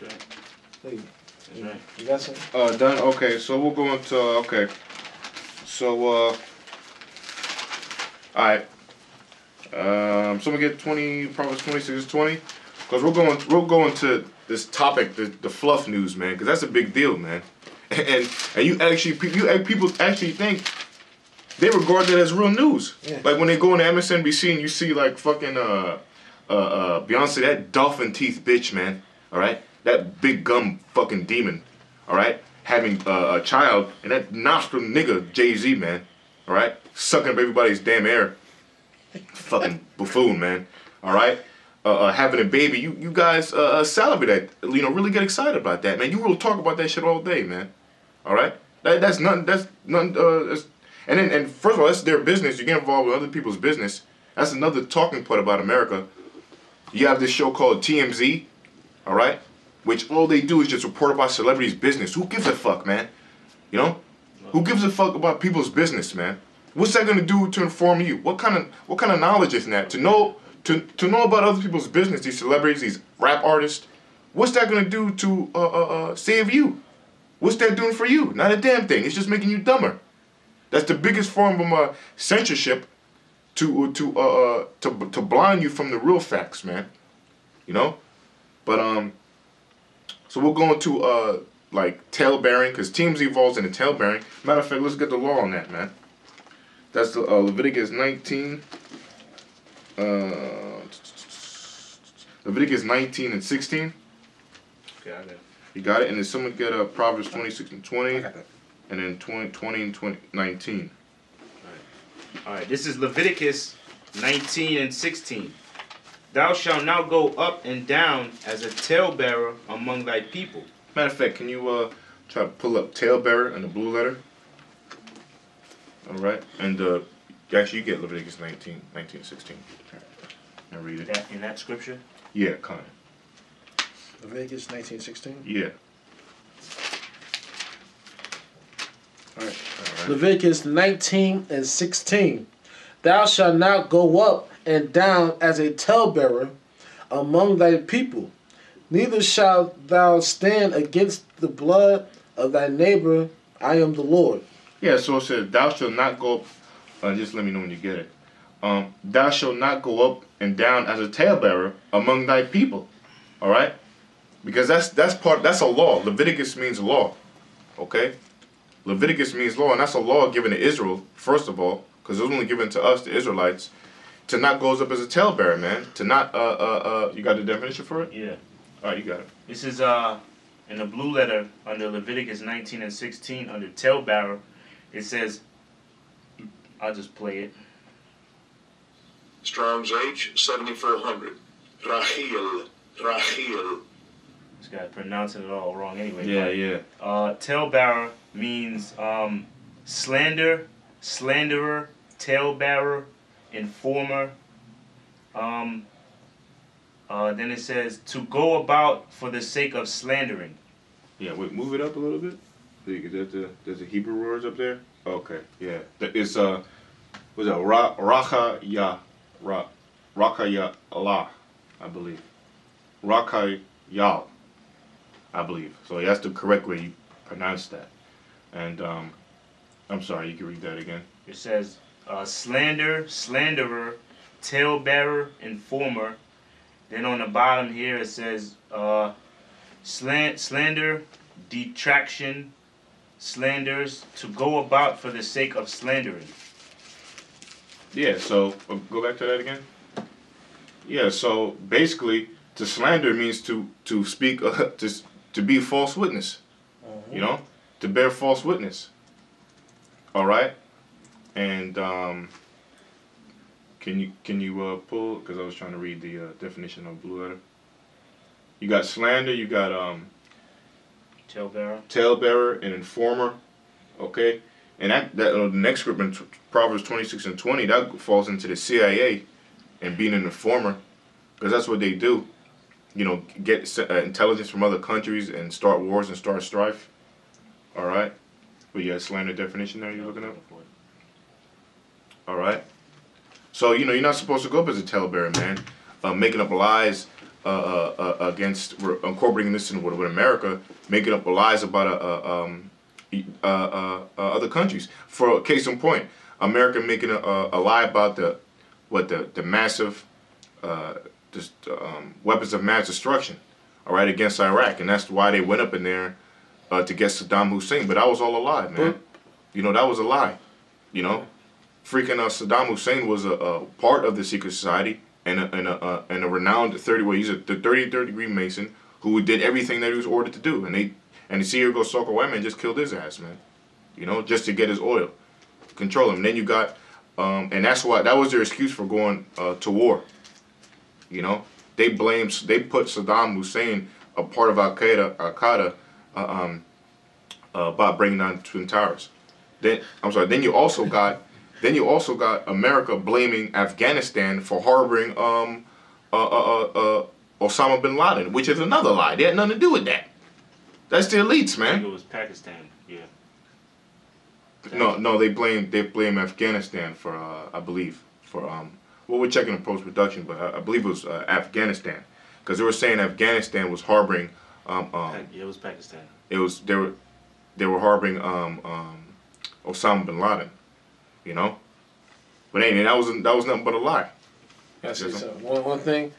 right. Hey, That's right. you got something? Done. Okay, so we'll go into okay. So alright. Someone get 20, Proverbs 26:20, because we're going to this topic, the fluff news, man, because that's a big deal, man. And people actually think they regard that as real news. Yeah. Like when they go on MSNBC and you see like fucking Beyonce, that dolphin teeth bitch, man. All right, that big gum fucking demon. All right, having a child, and that nostril nigga Jay-Z, man. All right, sucking up everybody's damn air. Fucking buffoon, man. All right, having a baby. You guys salivate that. You know, really get excited about that, man. You will talk about that shit all day, man. All right, that's nothing. That's nothing. And first of all, that's their business. You get involved with other people's business. That's another talking point about America. You have this show called TMZ, all right, which all they do is just report about celebrities' business. Who gives a fuck, man? You know, who gives a fuck about people's business, man? What's that gonna do to inform you? What kind of knowledge is that? To know about other people's business, these celebrities, these rap artists. What's that gonna do to save you? What's that doing for you? Not a damn thing. It's just making you dumber. That's the biggest form of censorship to blind you from the real facts, man. You know, but so we'll go into like tail bearing, because teams evolves into tail bearing. Matter of fact, let's get the law on that, man. That's the Leviticus 19. Leviticus 19 and 16. Got it. You got it, and then someone get Proverbs 26 and 20, I got that. and then 20 and 19. All right, this is Leviticus 19 and 16. Thou shalt now go up and down as a talebearer among thy people. Matter of fact, can you try to pull up talebearer in the blue letter? All right, and actually you get Leviticus 19 and 16. And read it. In that scripture? Yeah, kind of. Leviticus 19:16. Yeah. All right. All right. Leviticus 19 and 16. Thou shalt not go up and down as a talebearer among thy people, neither shalt thou stand against the blood of thy neighbor. I am the Lord. Yeah, so it says, thou shalt not go up, just let me know when you get it. Thou shalt not go up and down as a talebearer among thy people. All right? Because that's a law. Leviticus means law. Okay? Leviticus means law, and that's a law given to Israel, first of all, because it was only given to us, the Israelites, to not go up as a talebearer, man. To not, you got the definition for it? Yeah. All right, you got it. This is in the blue letter under Leviticus 19 and 16 under talebearer. It says, I'll just play it. Strong's H 7400. Rachel. This guy's pronouncing it all wrong anyway. Yeah, but, talebearer means slander, slanderer, talebearer, informer. Then it says to go about for the sake of slandering. Yeah, wait, move it up a little bit. There's the Hebrew words up there. Okay, yeah. It's was it Rakaya Allah, I believe. Rakayal, I believe. So that's the correct way you pronounce that. And I'm sorry, you can read that again. It says slander, slanderer, talebearer, informer. Then on the bottom here it says slander, detraction, slanders, to go about for the sake of slandering. Yeah, so go back to that again. Yeah, so basically to slander means to speak to be a false witness. You know, to bear false witness. All right, and can you pull, because I was trying to read the definition of blue letter. You got slander, you got talebearer and informer, okay, and that the next script in Proverbs 26 and 20, that falls into the CIA and being an informer, because that's what they do. You know, get intelligence from other countries and start wars and start strife. All right, but you got slander definition there you're looking up. All right. So, you know, you're not supposed to go up as a talebearer, man. Making up lies, against incorporating this in with America, making up lies about other countries. For a case in point, America making a lie about the massive weapons of mass destruction, all right, against Iraq, and that's why they went up in there to get Saddam Hussein. But that was all a lie, man. You know, that was a lie. You know, freaking Saddam Hussein was a part of the secret society and a renowned he's the 33rd degree Mason who did everything that he was ordered to do, and you see here goes Soccer White Man just killed his ass, man. You know, just to get his oil, control him. And then you got, and that was their excuse for going to war. You know, they put Saddam Hussein a part of Al Qaeda about bringing down the Twin Towers. Then you also got America blaming Afghanistan for harboring Osama bin Laden, which is another lie. They had nothing to do with that. That's the elites, man. I think it was Pakistan. Yeah. No, they blame Afghanistan for I believe for well, we're checking the post production, but I believe it was Afghanistan, because they were saying Afghanistan was harboring Yeah, it was Pakistan. they were harboring Osama bin Laden, you know. But anyway, that was nothing but a lie. I see something. One thing,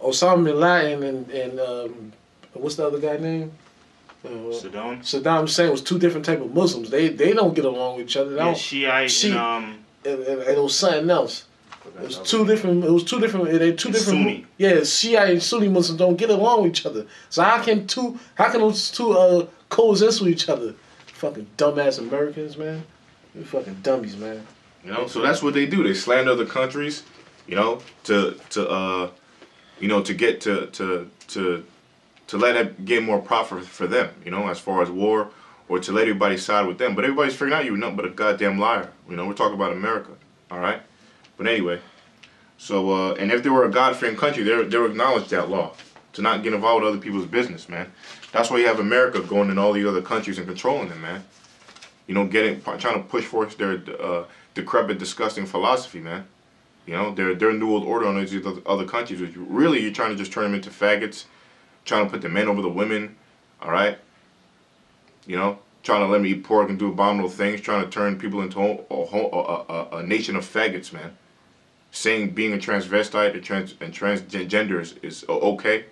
Osama bin Laden and what's the other guy name? Saddam Hussein was two different type of Muslims. They don't get along with each other. Shiite and it was something else. It was two different. They two different. Sunni. Yeah, Shiite and Sunni Muslims don't get along with each other. So how can those two coexist with each other? Fucking dumbass Americans, man. You fucking dummies, man. You know, so that's what they do. They slander other countries, you know, to get to let it get more profit for them, you know, as far as war, or to let everybody side with them. But everybody's figuring out you're nothing but a goddamn liar. You know, we're talking about America, all right? But anyway, so, and if they were a God-fearing country, they would acknowledge that law, to not get involved with other people's business, man. That's why you have America going in all the other countries and controlling them, man. You know, trying to push forth their decrepit, disgusting philosophy, man. You know, their new world order on these other countries, which really you're trying to just turn them into faggots, trying to put the men over the women, all right? You know, trying to let them eat pork and do abominable things, trying to turn people into a nation of faggots, man. Saying being a transvestite and transgender is okay.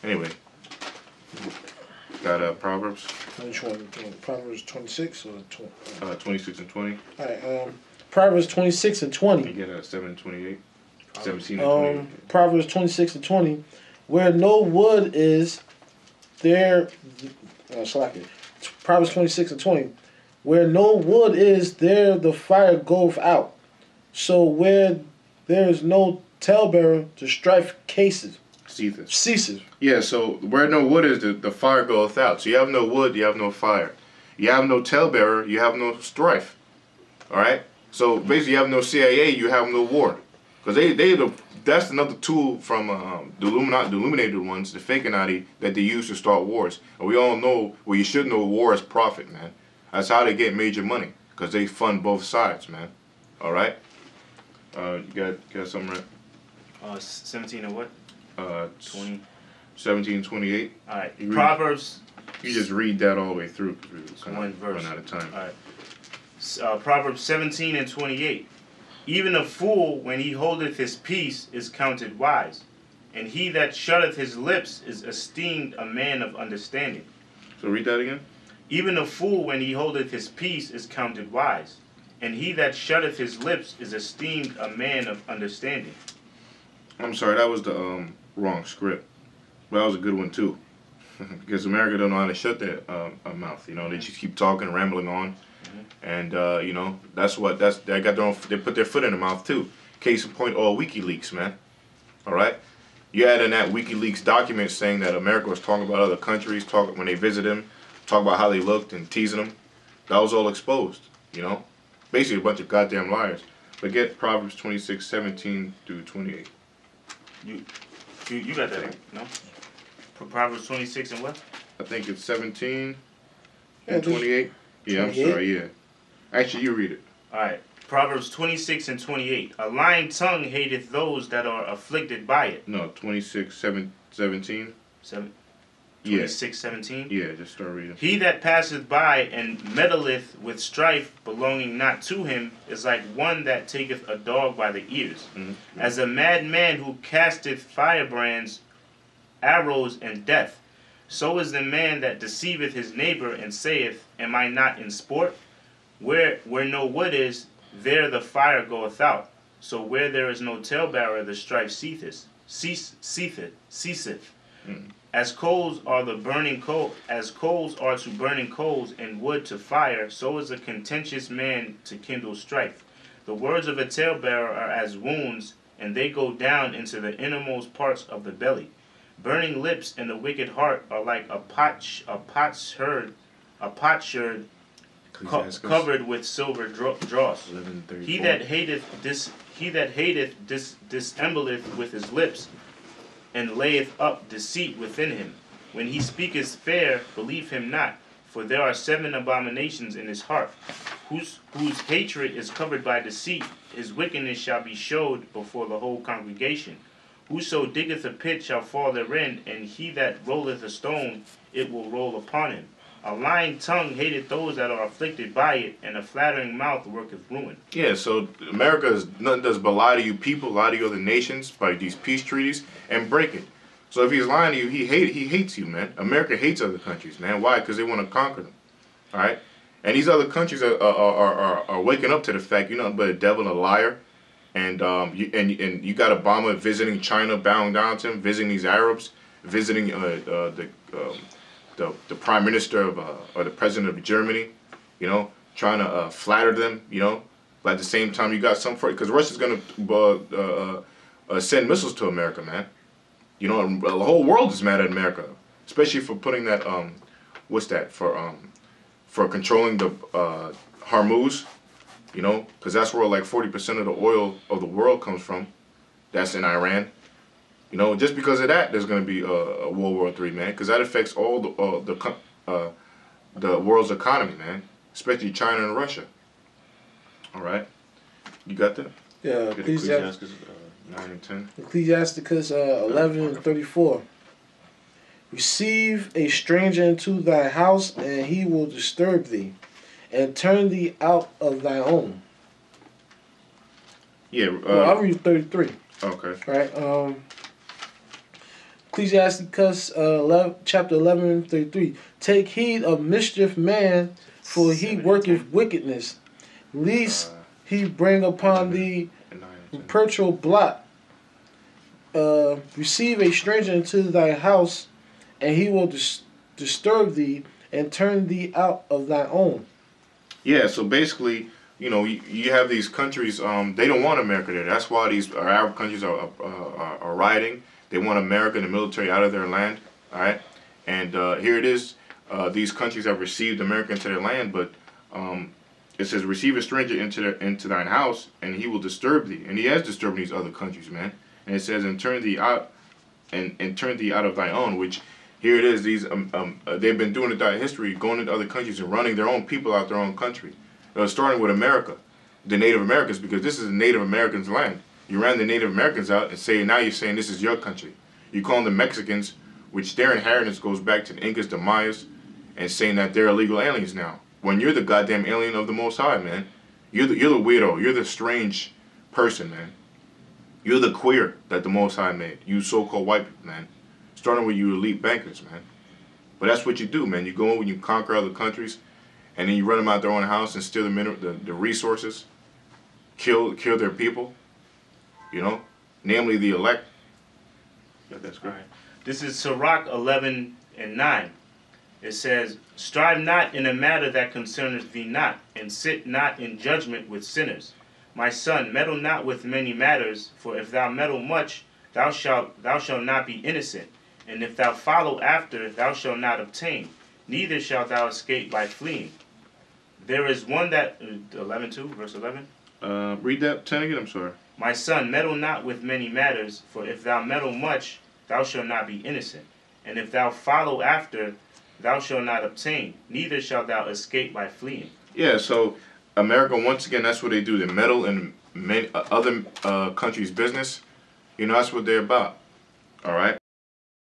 Anyway, got Proverbs. Which one? Proverbs 26 or 20? 26 and 20. All right. Proverbs 26 and 20. You get 7 and 28. 17 and 28. Proverbs 26 and 20. Where no wood is, there. Proverbs 26 and 20. Where no wood is, there the fire goeth out. So where there is no talebearer, the strife ceases. Yeah, so where no wood is, the fire goeth out. So you have no wood, you have no fire. You have no talebearer, you have no strife. All right? So basically you have no CIA, you have no war. Because that's another tool from the illuminated ones, the Fakinati, that they use to start wars. And we all know, well, you should know war is profit, man. That's how they get major money, because they fund both sides, man. All right? You got something right? 17 and what? 20. 17, 28. All right. Proverbs. You just read that all the way through. One verse. Run out of time. All right. Proverbs 17 and 28. Even a fool, when he holdeth his peace, is counted wise, and he that shutteth his lips is esteemed a man of understanding. So read that again. Even a fool, when he holdeth his peace, is counted wise, and he that shutteth his lips is esteemed a man of understanding. I'm sorry, that was the wrong script. But that was a good one too. Because America don't know how to shut their mouth. You know, they just keep talking, rambling on. And you know, they put their foot in their mouth too. Case in point, all WikiLeaks, man. All right, you had in that WikiLeaks document saying that America was talking about other countries, when they visit them, talk about how they looked and teasing them. That was all exposed. You know, basically a bunch of goddamn liars. But get Proverbs 26, 17 through 28. You got that right? No. Proverbs 26 and what? I think it's 17 and 28. Yeah, I'm sorry. Yeah. Actually, you read it. All right. Proverbs 26 and 28. A lying tongue hateth those that are afflicted by it. No, 17. Seven, Yeah. 26:17. Yeah, just start reading. He that passeth by and meddleth with strife belonging not to him is like one that taketh a dog by the ears. Mm-hmm. As a mad man who casteth firebrands, arrows, and death, so is the man that deceiveth his neighbor and saith, Am I not in sport? Where no wood is, there the fire goeth out. So where there is no talebearer, the strife ceaseth. Mm. As coals are to burning coals and wood to fire, so is a contentious man to kindle strife. The words of a talebearer are as wounds, and they go down into the innermost parts of the belly. Burning lips and the wicked heart are like a potsherd covered with silver dross. 11:34. He that hateth dissembleth with his lips, and layeth up deceit within him. When he speaketh fair, believe him not, for there are 7 abominations in his heart. Whose hatred is covered by deceit, his wickedness shall be showed before the whole congregation. Whoso diggeth a pit shall fall therein, and he that rolleth a stone, it will roll upon him. A lying tongue hateth those that are afflicted by it, and a flattering mouth worketh ruin. Yeah, so America is nothing does but lie to you people, lie to you other nations by these peace treaties and break it. So if he's lying to you, he hates you, man. America hates other countries, man. Why? Because they want to conquer them. All right, and these other countries are waking up to the fact you're nothing but a devil and a liar. And you got Obama visiting China, bowing down to him, visiting these Arabs, visiting the prime minister of or the president of Germany, you know, trying to flatter them, you know. But at the same time, you got some because Russia's gonna send missiles to America, man. You know, the whole world is mad at America, especially for putting that what's that for controlling the Hormuz, you know, because that's where like 40% of the oil of the world comes from. That's in Iran. You know, just because of that, there's going to be a World War III, man, because that affects all the world's economy, man, especially China and Russia. All right, you got that? Yeah, Ecclesiastes 9 and 10. Ecclesiasticus 11 and 34. Receive a stranger into thy house, and he will disturb thee, and turn thee out of thy own. Yeah. Well, I'll read 33. Okay. Right. Ecclesiasticus chapter 11, 33. Take heed of mischief, man, for he worketh wickedness, lest he bring upon thee perpetual blot. Receive a stranger into thy house, and he will disturb thee and turn thee out of thy own. Yeah, so basically, you know, you have these countries, they don't want America there. That's why these Arab countries are rioting. They want America and the military out of their land, all right? And here it is. These countries have received America into their land, but it says, receive a stranger into thine house, and he will disturb thee. And he has disturbed these other countries, man. And it says, and turn thee out, and turn thee out of thy own, which here it is. These they've been doing it throughout history, going into other countries and running their own people out their own country. Starting with America, the Native Americans, because this is the Native Americans' land. You ran the Native Americans out and now you're saying this is your country. You call them the Mexicans, which their inheritance goes back to the Incas, the Mayas, and saying that they're illegal aliens now. When you're the goddamn alien of the Most High, man. You're the weirdo. You're the strange person, man. You're the queer that the Most High made. You so-called white people, man. Starting with you elite bankers, man. But that's what you do, man. You go in when you conquer other countries, and then you run them out their own house and steal the resources, kill their people, you know, namely the elect. Yeah, that's great. Right. This is Sirach 11 and 9. It says, strive not in a matter that concerneth thee not, and sit not in judgment with sinners. My son, meddle not with many matters, for if thou meddle much, thou shalt not be innocent. And if thou follow after, thou shalt not obtain, neither shalt thou escape by fleeing. There is one that, 11:2, verse 11. Read that 10 again, I'm sorry. My son, meddle not with many matters, for if thou meddle much, thou shalt not be innocent. And if thou follow after, thou shalt not obtain, neither shalt thou escape by fleeing. Yeah, so America, once again, that's what they do. They meddle in many other countries' business. You know, that's what they're about. All right.